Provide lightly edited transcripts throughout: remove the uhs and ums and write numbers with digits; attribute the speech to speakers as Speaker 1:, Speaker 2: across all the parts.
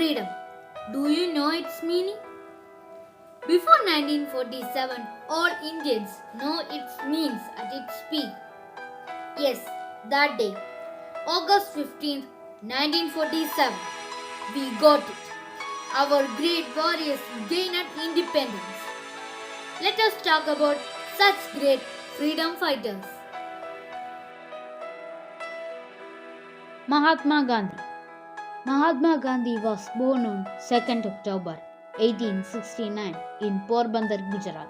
Speaker 1: freedom. Do you know its meaning? Before 1947, all Indians know its means at its peak. Yes, that day, August 15th, 1947, we got it. Our great warriors gained independence. Let us talk about such great freedom fighters.
Speaker 2: Mahatma Gandhi. Mahatma Gandhi was born on 2nd October 1869 in Porbandar, Gujarat.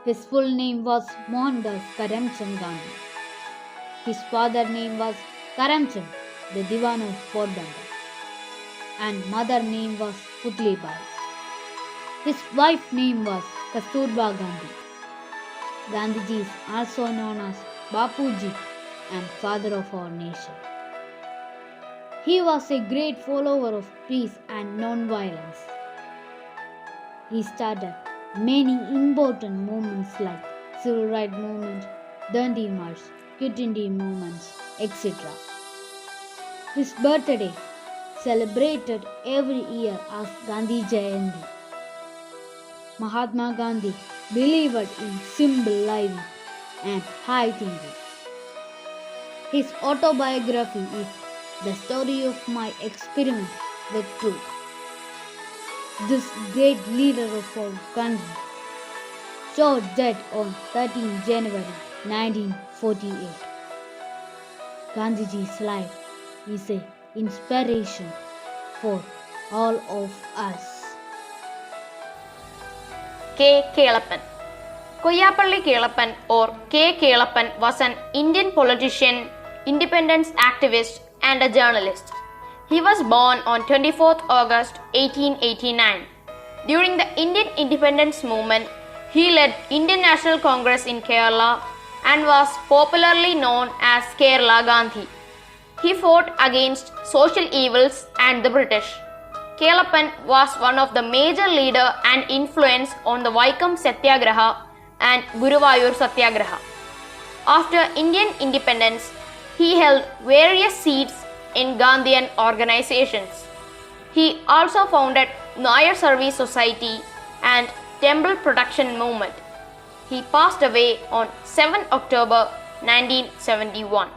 Speaker 2: His full name was Mohandas Karamchand Gandhi. His father's name was Karamchand, the Diwan of Porbandar, and mother name was Putlibai. His wife name was Kasturba Gandhi. Gandhiji is also known as Bapuji and father of our nation. He was a great follower of peace and non-violence. He started many important movements like Civil Rights Movement, Dandi March, Quit India movements, etc. His birthday, celebrated every year as Gandhi Jayanti. Mahatma Gandhi believed in simple living and high thinking. His autobiography is The Story of My Experiment with Truth. This great leader of our country showed dead on 13 January 1948. Gandhiji's life is an inspiration for all of us.
Speaker 3: K. Kelappan. Koyapalli Kelappan or K. Kelappan was an Indian politician, independence activist and a journalist. He was born on 24th August 1889. During the Indian independence movement, he led Indian National Congress in Kerala and was popularly known as Kerala Gandhi. He fought against social evils and the British. Kelappan was one of the major leaders and influence on the Vaikam Satyagraha and Guruvayur Satyagraha. After Indian independence, he held various seats in Gandhian organizations. He also founded Nayar Service Society and Temple Protection Movement. He passed away on 7 October 1971.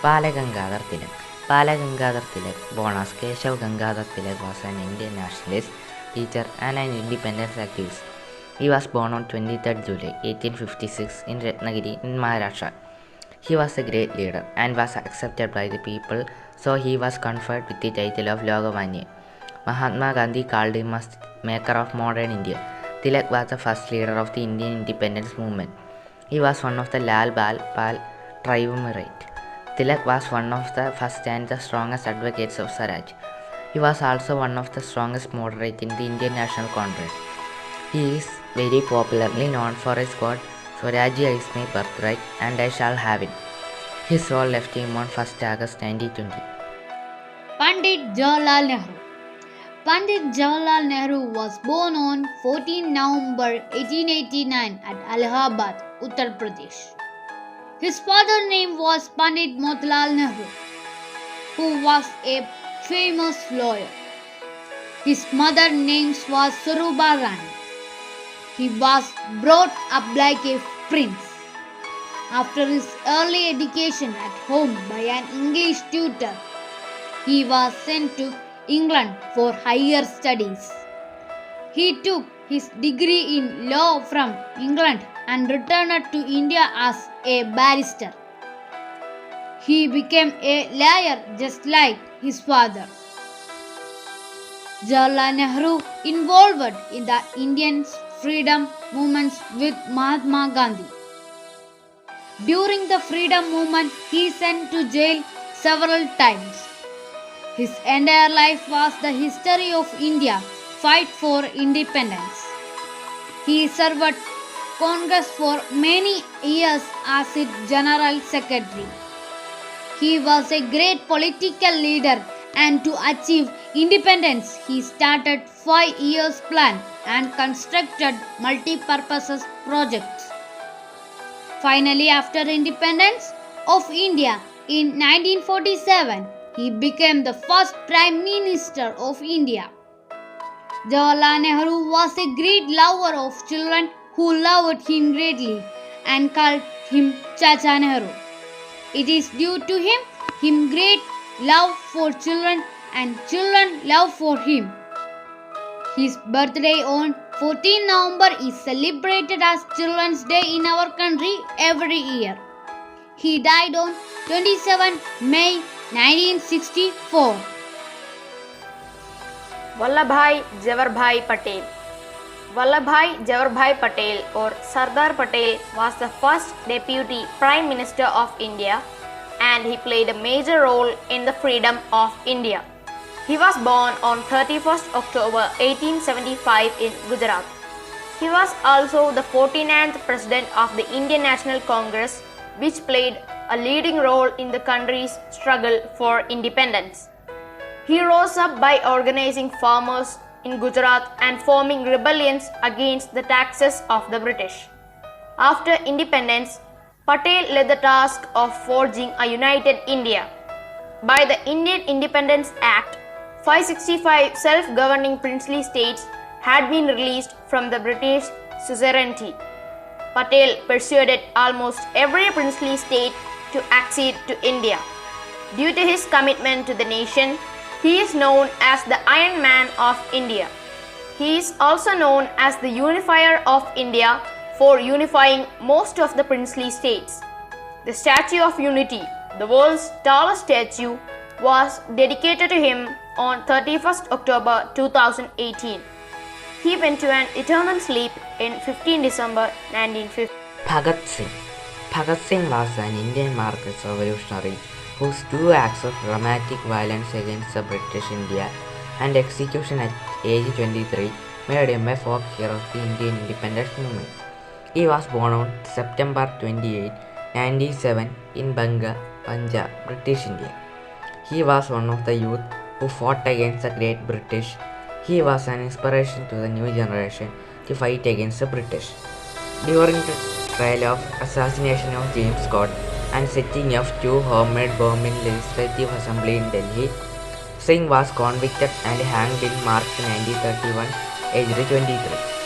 Speaker 4: Balagangadhar Tilak. Balagangadhar Tilak, born as Keshav Gangadhar Tilak, was an Indian nationalist, teacher and an independence activist. He was born on 23rd July 1856 in Ratnagiri in Maharashtra. He was a great leader and was accepted by the people, so he was conferred with the title of Logamanya. Mahatma Gandhi called him as maker of modern India. Tilak was the first leader of the Indian independence movement. He was one of the Lal Bal Pal triumvirate. Tilak was one of the first and the strongest advocates of Swaraj. He was also one of the strongest moderates in the Indian National Congress. He is very popularly known for his quote, "Swarajya is my birthright and I shall have it." His soul left him on 1st August 1920.
Speaker 2: Pandit Jawaharlal Nehru. Pandit Jawaharlal Nehru was born on 14 November 1889 at Allahabad, Uttar Pradesh. His father's name was Pandit Motilal Nehru, who was a famous lawyer. His mother's name was Saruba Rani. He was brought up like a prince. After his early education at home by an English tutor, he was sent to England for higher studies. He took his degree in law from England and returned to India as a barrister. He became a lawyer just like his father. Jawaharlal Nehru involved in the Indian freedom movements with Mahatma Gandhi. During the freedom movement, he sent to jail several times. His entire life was the history of India fight for independence. He served Congress for many years as its General Secretary. He was a great political leader, and to achieve independence, he started 5 years plan and constructed multi-purpose projects. Finally, after independence of India in 1947, he became the first Prime Minister of India. Jawaharlal Nehru was a great lover of children who loved him greatly and called him Chacha Nehru. It is due to him great love for children and children love for him. His birthday on 14 November is celebrated as Children's Day in our country every year. He died on 27 May 1964.
Speaker 3: Vallabhbhai Jawaharlal Patel. Vallabhbhai Jawaharlal Patel or Sardar Patel was the first Deputy Prime Minister of India and he played a major role in the freedom of India. He was born on 31st October 1875 in Gujarat. He was also the 49th President of the Indian National Congress, which played a leading role in the country's struggle for independence. He rose up by organizing farmers in Gujarat and forming rebellions against the taxes of the British. After independence, Patel led the task of forging a united India. By the Indian Independence Act, 565 self-governing princely states had been released from the British suzerainty. Patel persuaded almost every princely state to accede to India. Due to his commitment to the nation, he is known as the Iron Man of India. He is also known as the Unifier of India for unifying most of the princely states. The Statue of Unity, the world's tallest statue, was dedicated to him on 31st October 2018. He went to an eternal sleep in 15 December 1950.
Speaker 4: Bhagat Singh. Bhagat Singh was an Indian Marxist revolutionary whose two acts of dramatic violence against the British India and execution at age 23 made him a folk hero of the Indian independence movement. He was born on September 28, 1907 in Banga, Punjab, British India. He was one of the youth who fought against the Great British. He was an inspiration to the new generation to fight against the British. During the trial of assassination of James Scott and setting of two homemade bombs in Legislative Assembly in Delhi, Singh was convicted and hanged in March 1931, aged 23.